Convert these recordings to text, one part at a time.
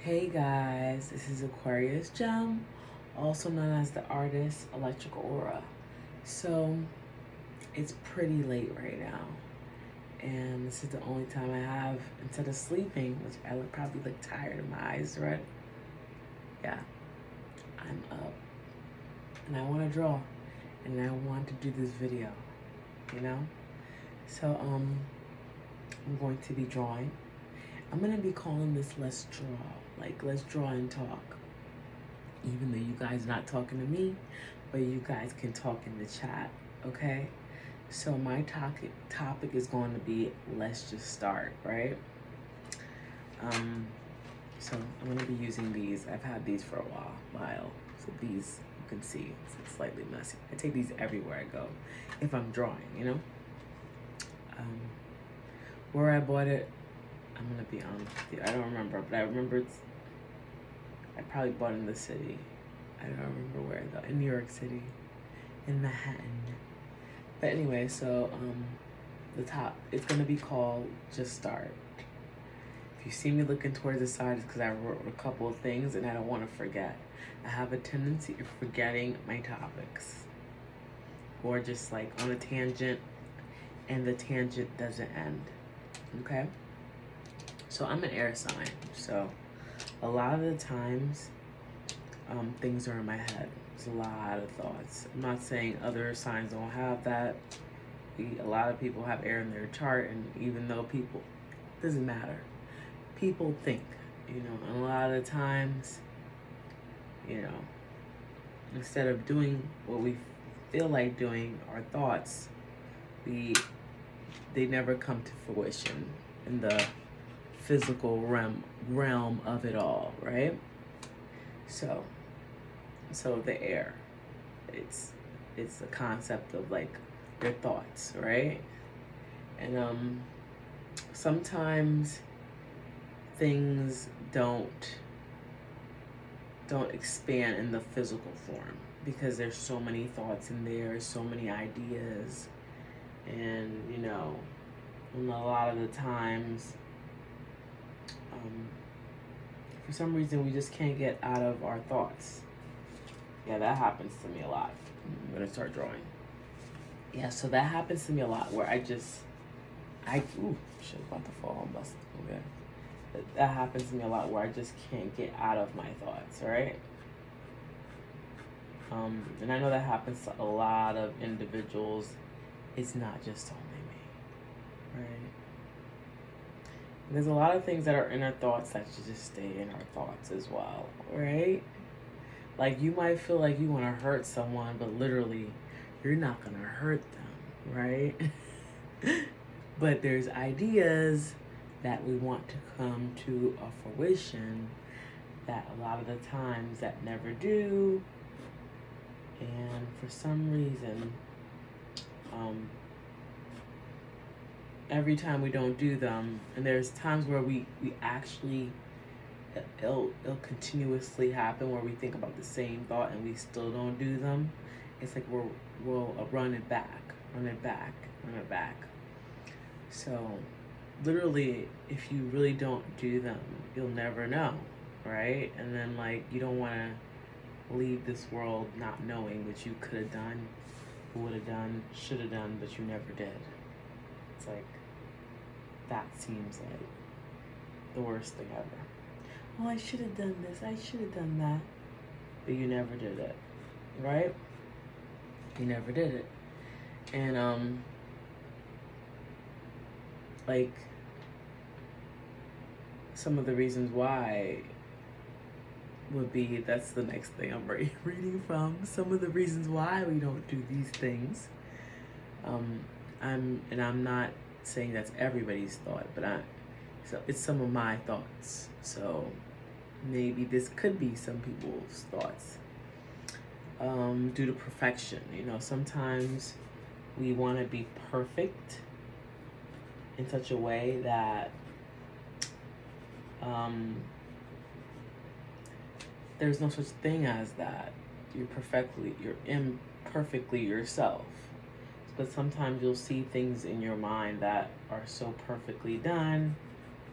Hey guys, this is Aquarius Gem, also known as the artist Electrical Aura. So it's pretty late right now, and this is the only time I have instead of sleeping, which I would probably look tired and my eyes red. Yeah, I'm up, and I want to draw, and I want to do this video, you know. So I'm going to be drawing. I'm gonna be calling this Let's Draw, like let's draw and talk. Even though you guys not talking to me, but you guys can talk in the chat, okay? So my topic is going to be let's just start, right? So I'm gonna be using these. I've had these for a while. So these you can see it's slightly messy. I take these everywhere I go if I'm drawing, you know. Where I bought it, I'm gonna be honest with you. I don't remember, but I remember I probably bought it in the city. I don't remember where though. In New York City, in Manhattan. But anyway, so the top, it's gonna be called Just Start. If you see me looking towards the side, it's because I wrote a couple of things and I don't want to forget. I have a tendency of forgetting my topics, or just like on a tangent, and the tangent doesn't end. Okay. So I'm an air sign, so a lot of the times things are in my head. There's a lot of thoughts. I'm not saying other signs don't have that. A lot of people have air in their chart, and even though people, doesn't matter. People think, and a lot of the times, instead of doing what we feel like doing, our thoughts, they never come to fruition in the physical realm of it all, right? So the air, it's the concept of like your thoughts, right? And sometimes things don't expand in the physical form because there's so many thoughts in there, so many ideas, and and a lot of the times for some reason we just can't get out of our thoughts. Yeah, that happens to me a lot. I'm gonna start drawing. Yeah, so that happens to me a lot where ooh, shit, about to fall. I'm busted. Okay. That happens to me a lot where I just can't get out of my thoughts, right? And I know that happens to a lot of individuals. It's not just only me, right? There's a lot of things that are in our thoughts that should just stay in our thoughts as well, right? Like you might feel like you want to hurt someone, but literally you're not going to hurt them, right? But there's ideas that we want to come to a fruition that a lot of the times that never do. And for some reason, every time we don't do them, and there's times where we actually, it'll continuously happen where we think about the same thought and we still don't do them. It's like we'll run it back. So literally, if you really don't do them, you'll never know, right? And then like you don't want to leave this world not knowing what you could have done, would have done, should have done, but you never did. It's like, that seems like the worst thing ever. Oh, I should have done this, I should have done that. But you never did it, right? You never did it. And like some of the reasons why would be, that's the next thing I'm reading from. Some of the reasons why we don't do these things. I'm not saying that's everybody's thought, but it's some of my thoughts. So maybe this could be some people's thoughts. Due to perfection, sometimes we want to be perfect in such a way that there's no such thing as that. You're imperfectly yourself. But sometimes you'll see things in your mind that are so perfectly done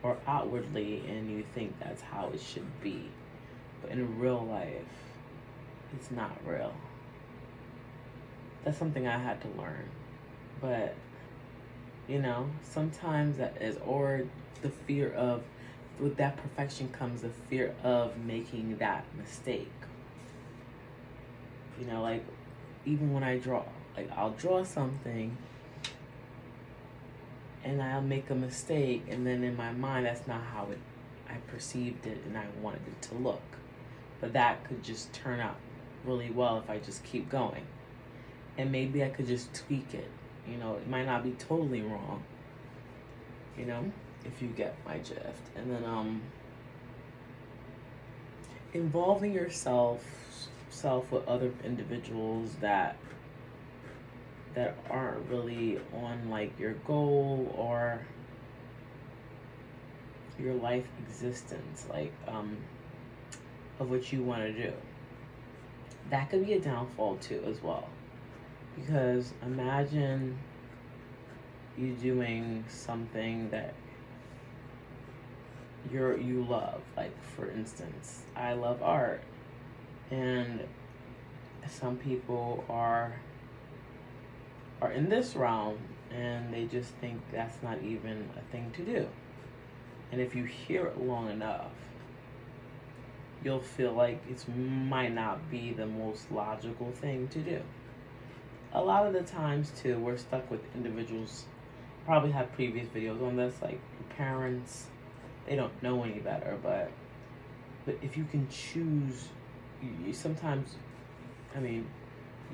or outwardly, and you think that's how it should be. But in real life, it's not real. That's something I had to learn. But, sometimes that is, or the fear of, with that perfection comes the fear of making that mistake. Like, even when I draw, like, I'll draw something and I'll make a mistake, and then in my mind, that's not how I perceived it and I wanted it to look. But that could just turn out really well if I just keep going. And maybe I could just tweak it. It might not be totally wrong, if you get my drift. And then involving yourself with other individuals that aren't really on like your goal or your life existence, like of what you want to do. That could be a downfall too as well. Because imagine you doing something that you love. Like, for instance, I love art, and some people are in this realm and they just think that's not even a thing to do. And if you hear it long enough, you'll feel like it might not be the most logical thing to do. A lot of the times too, we're stuck with individuals. Probably have previous videos on this, like parents, they don't know any better, but if you can choose, you sometimes,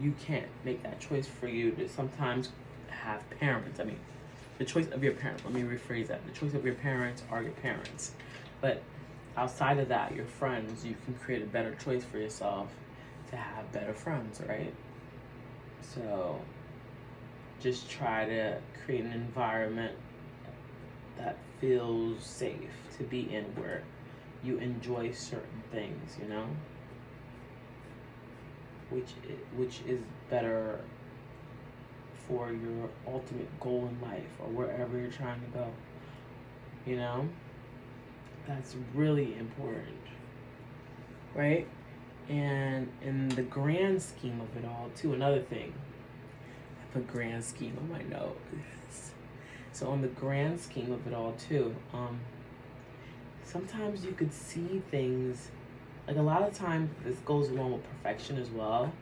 you can't make that choice for you to sometimes have parents. The choice of your parents, let me rephrase that. The choice of your parents are your parents. But outside of that, your friends, you can create a better choice for yourself to have better friends, right? So just try to create an environment that feels safe to be in, where you enjoy certain things, which is better for your ultimate goal in life or wherever you're trying to go. That's really important, right? And in the grand scheme of it all too, another thing, I put grand scheme on my notes. So on the grand scheme of it all too, sometimes you could see things, like a lot of times this goes along with perfection as well.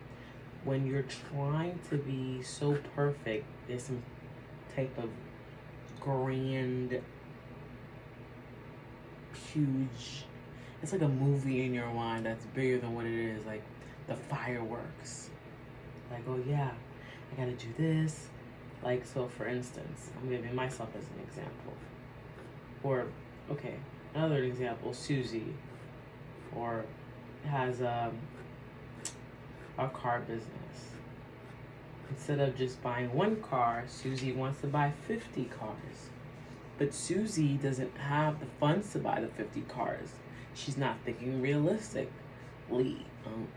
When you're trying to be so perfect, there's some type of grand, huge, it's like a movie in your mind that's bigger than what it is, like the fireworks. Like, oh yeah, I gotta do this. Like, so for instance, I'm giving myself as an example. Or, okay, another example, Susie, or has a car business. Instead of just buying one car, Susie wants to buy 50 cars. But Susie doesn't have the funds to buy the 50 cars. She's not thinking realistically.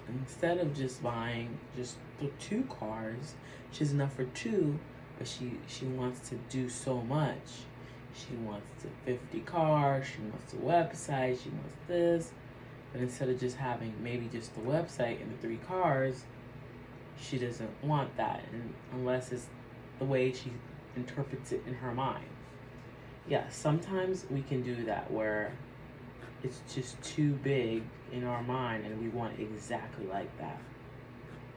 Instead of just buying just the 2 cars, she has enough for 2, but she wants to do so much. She wants the 50 cars, she wants the website, she wants this. But instead of just having maybe just the website and the 3 cars, she doesn't want that, and unless it's the way she interprets it in her mind. Yeah, sometimes we can do that where it's just too big in our mind and we want exactly like that.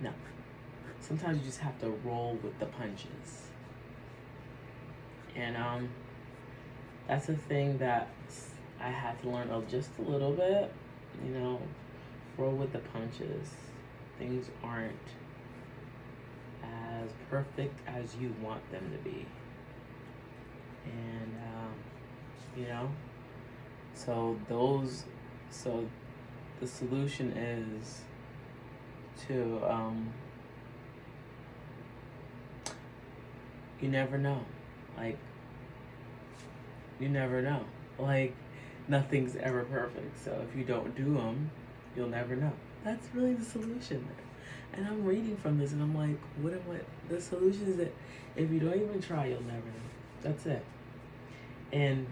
No. Sometimes you just have to roll with the punches. And that's a thing that I had to learn just a little bit. Roll with the punches. Things aren't as perfect as you want them to be. And so the solution is to you never know. You never know. Nothing's ever perfect. So if you don't do them, you'll never know. That's really the solution there. And I'm reading from this and I'm like, the solution is that if you don't even try, you'll never know. That's it. And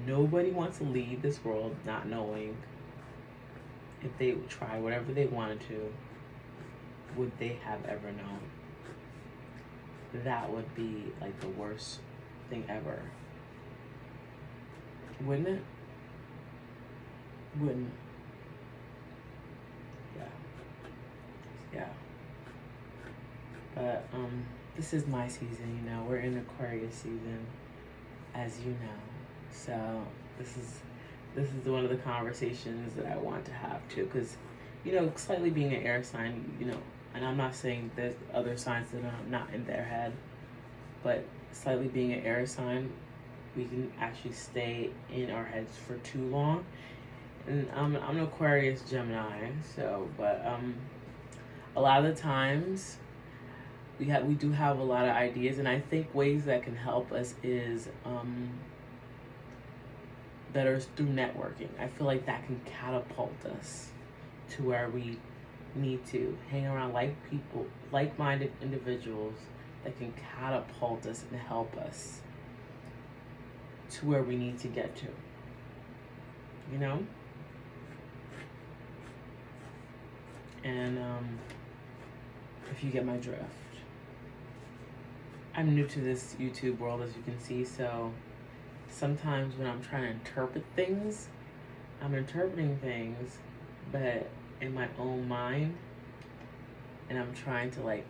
Nobody wants to leave this world not knowing if they try whatever they wanted to, would they have ever known? That would be like the worst thing ever. Wouldn't it? Wouldn't. Yeah. But this is my season, you know. We're in Aquarius season, as you know. So this is one of the conversations that I want to have too, because, you know, slightly being an air sign, you know, and I'm not saying there's other signs that are not in their head, but slightly being an air sign, we can actually stay in our heads for too long. And I'm an Aquarius Gemini, so, but a lot of the times we do have a lot of ideas, and I think ways that can help us is better through networking. I feel like that can catapult us to where we need to hang around like-minded individuals that can catapult us and help us to where we need to get to. You know? And if you get my drift. I'm new to this YouTube world, as you can see, so sometimes when I'm trying to interpret things, I'm interpreting things, but in my own mind, and I'm trying to like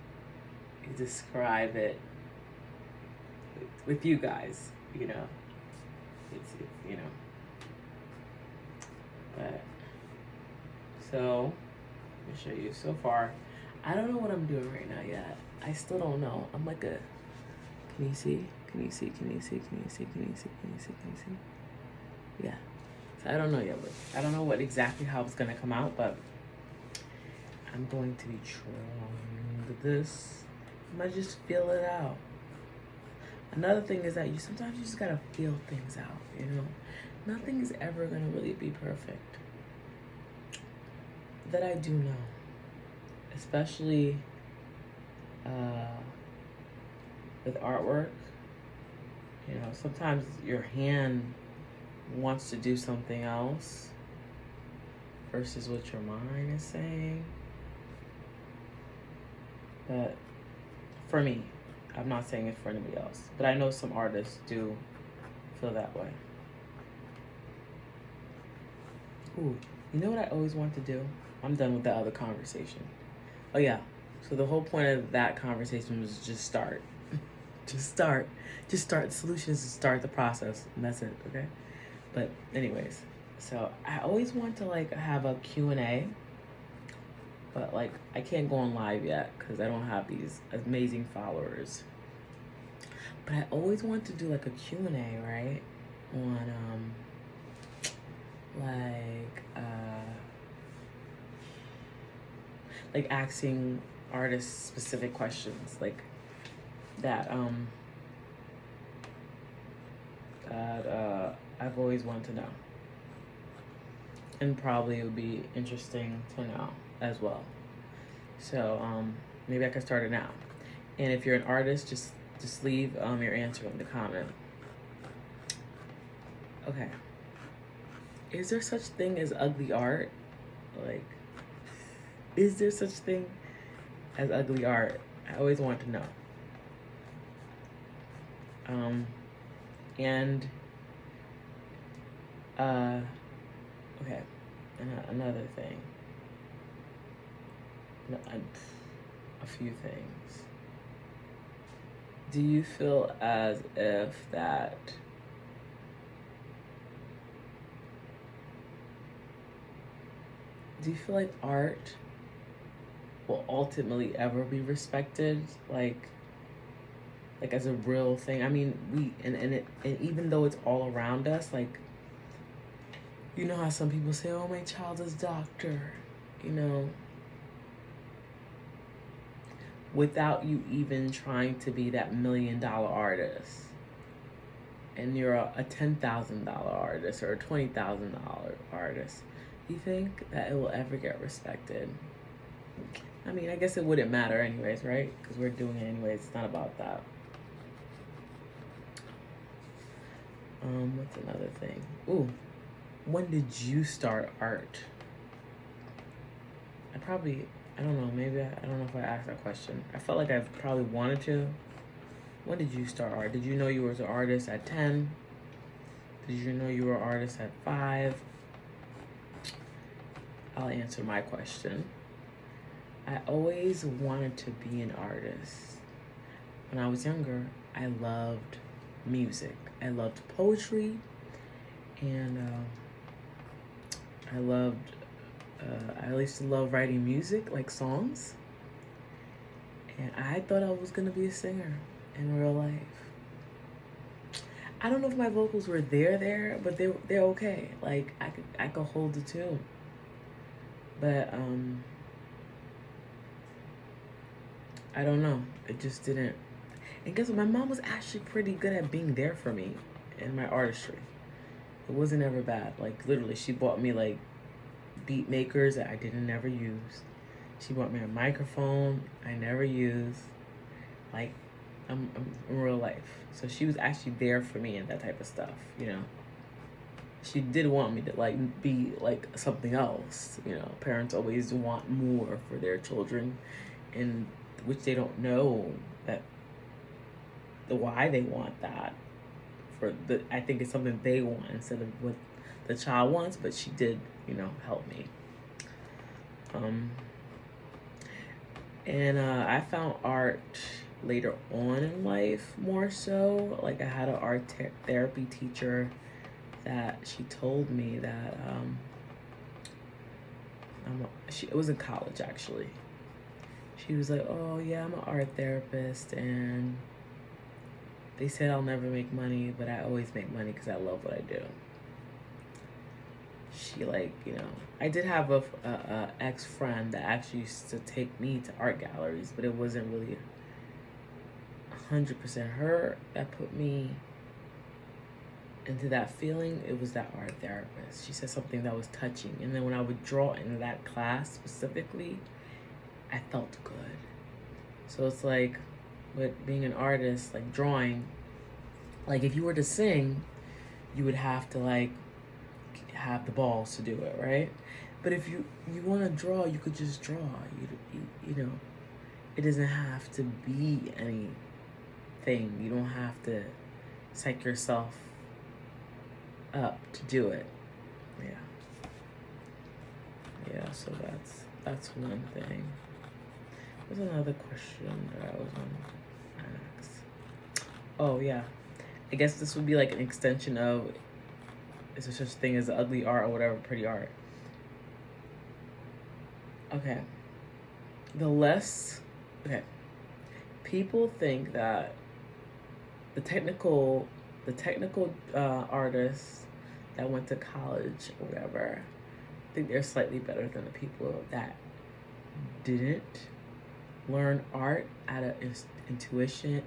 describe it with you guys, you know. It's you know. But so let me show you. So far, I don't know what I'm doing right now yet. I still don't know. I'm like a. Can you see? Can you see? Can you see? Can you see? Can you see? Can you see? Can you see? Yeah. So I don't know yet. But I don't know what exactly how it's gonna come out, but I'm going to be trying this. I might just feel it out. Another thing is that sometimes you just gotta feel things out. You know, nothing is ever gonna really be perfect. That I do know, especially with artwork. You know, sometimes your hand wants to do something else versus what your mind is saying. But for me, I'm not saying it for anybody else, but I know some artists do feel that way. Ooh, you know what I always want to do? I'm done with the other conversation. Oh yeah, so the whole point of that conversation was just start. Just start. Just start. The solution is to start the process, and that's it, okay? But anyways, so I always want to like have a Q&A, but like I can't go on live yet because I don't have these amazing followers. But I always want to do like a Q&A, right? On like asking artists specific questions, like that I've always wanted to know, and probably it would be interesting to know as well. So maybe I can start it now. And if you're an artist, just leave your answer in the comment. Okay. Is there such thing as ugly art? Like, is there such thing as ugly art? I always want to know. Okay, another thing. A few things. Do you feel as if that do you feel like art will ultimately ever be respected, like as a real thing? I mean, and even though it's all around us, like, you know how some people say, oh, my child is doctor, you know, without you even trying to be that $1 million artist, and you're a $10,000 artist or a $20,000 artist, you think that it will ever get respected? I mean, I guess it wouldn't matter anyways, right? Because we're doing it anyways. It's not about that. What's another thing? Ooh, when did you start art? I don't know, maybe I don't know if I asked that question. I felt like I probably wanted to. When did you start art? Did you know you were an artist at 10? Did you know you were an artist at 5? I'll answer my question. I always wanted to be an artist. When I was younger, I loved music. I loved poetry, and I used to love writing music, like songs. And I thought I was gonna be a singer in real life. I don't know if my vocals were there, but they're okay. Like I could hold the tune. But I don't know. It just didn't. And guess what? My mom was actually pretty good at being there for me in my artistry. It wasn't ever bad. Like literally, she bought me like beat makers that I didn't never use. She bought me a microphone I never used. Like I'm in real life. So she was actually there for me and that type of stuff, you know. She did want me to like be like something else, you know. Parents always want more for their children, and which they don't know that the why they want that. I think it's something they want instead of what the child wants. But she did, you know, help me. And I found art later on in life more so. Like I had an art therapy teacher that she told me that it was in college actually. She was like, "Oh yeah, I'm an art therapist, and they said I'll never make money, but I always make money because I love what I do." She like, you know, I did have a ex-friend that actually used to take me to art galleries, but it wasn't really 100% her that put me into that feeling. It was that art therapist. She said something that was touching, and then when I would draw in that class specifically, I felt good. So it's like with being an artist, like drawing, like if you were to sing, you would have to like have the balls to do it, right? But if you want to draw, you could just draw. You know, it doesn't have to be anything. You don't have to psych yourself up to do it. Yeah, so that's one thing. There's another question that I was going to ask. Oh yeah, I guess this would be like an extension of, is there such a thing as ugly art or whatever, pretty art? Okay. People think that the technical artists that went to college or whatever, I think they're slightly better than the people that didn't learn art at an institution.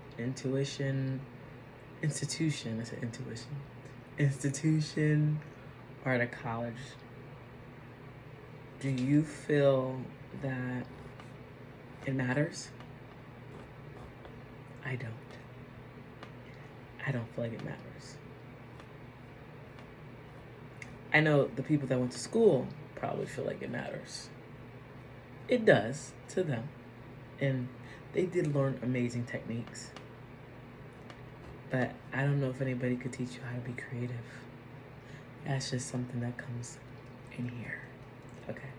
Institution or at a college. Do you feel that it matters? I don't. I don't feel like it matters. I know the people that went to school probably feel like it matters. It does to them. And they did learn amazing techniques. But I don't know if anybody could teach you how to be creative. That's just something that comes in here. Okay.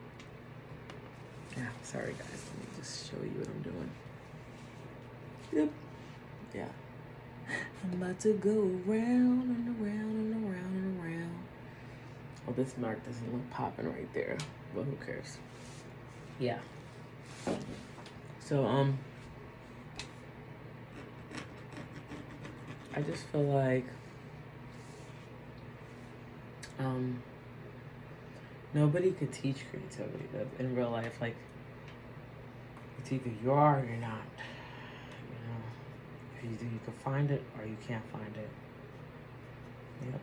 Yeah, sorry guys. Let me just show you what I'm doing. Yep. Yeah. I'm about to go around and around and around and around. Oh, this mark doesn't look popping right there. But who cares? Yeah. So, I just feel like nobody could teach creativity in real life. Like, it's either you are or you're not. You know, either you can find it or you can't find it. Yep.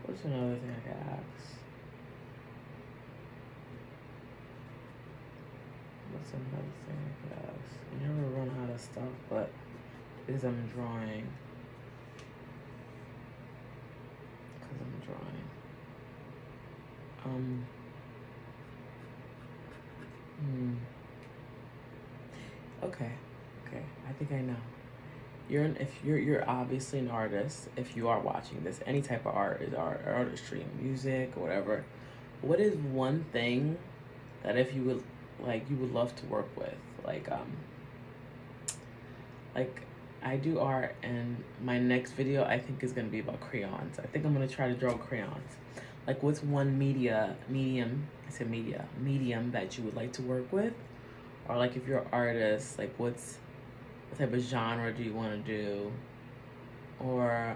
What's another thing I could ask? What's another thing I could ask? You never run out of stuff, but is I'm drawing. Because I'm drawing. Okay. I think I know. You're obviously an artist. If you are watching this, any type of art is art, artistry, music, or whatever. What is one thing that if you would you would love to work with? Like I do art, and my next video I think is gonna be about crayons. I think I'm gonna try to draw crayons. Like, what's one medium that you would like to work with? Or like, if you're an artist, like what type of genre do you want to do? Or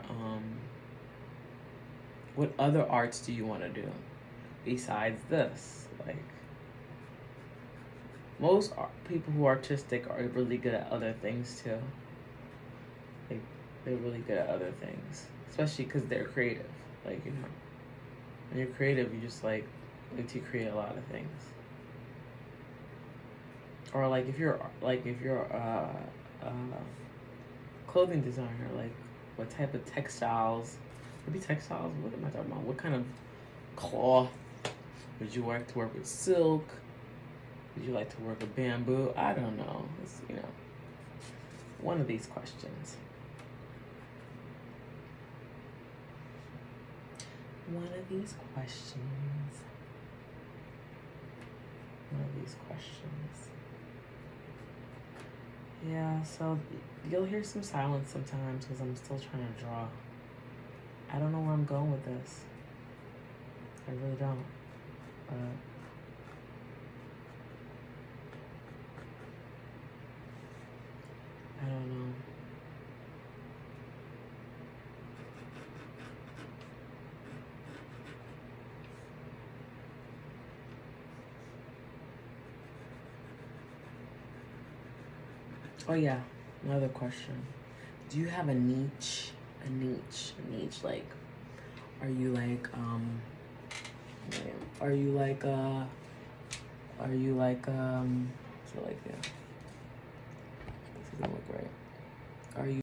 what other arts do you want to do besides this? Like, most people who are artistic are really good at other things too. Like, they're really good at other things, especially because they're creative. Like, you know, when you're creative, you just like to create a lot of things. Or like, if you're a clothing designer, like what type of textiles? Maybe textiles. What am I talking about? What kind of cloth would you like to work with? Silk? Would you like to work with bamboo? I don't know. It's, you know, one of these questions. One of these questions. Yeah, so you'll hear some silence sometimes because I'm still trying to draw. I don't know where I'm going with this. I really don't. I don't know. Oh yeah, another question. Do you have a niche? Like, are you like so like, yeah. This doesn't look right. Are you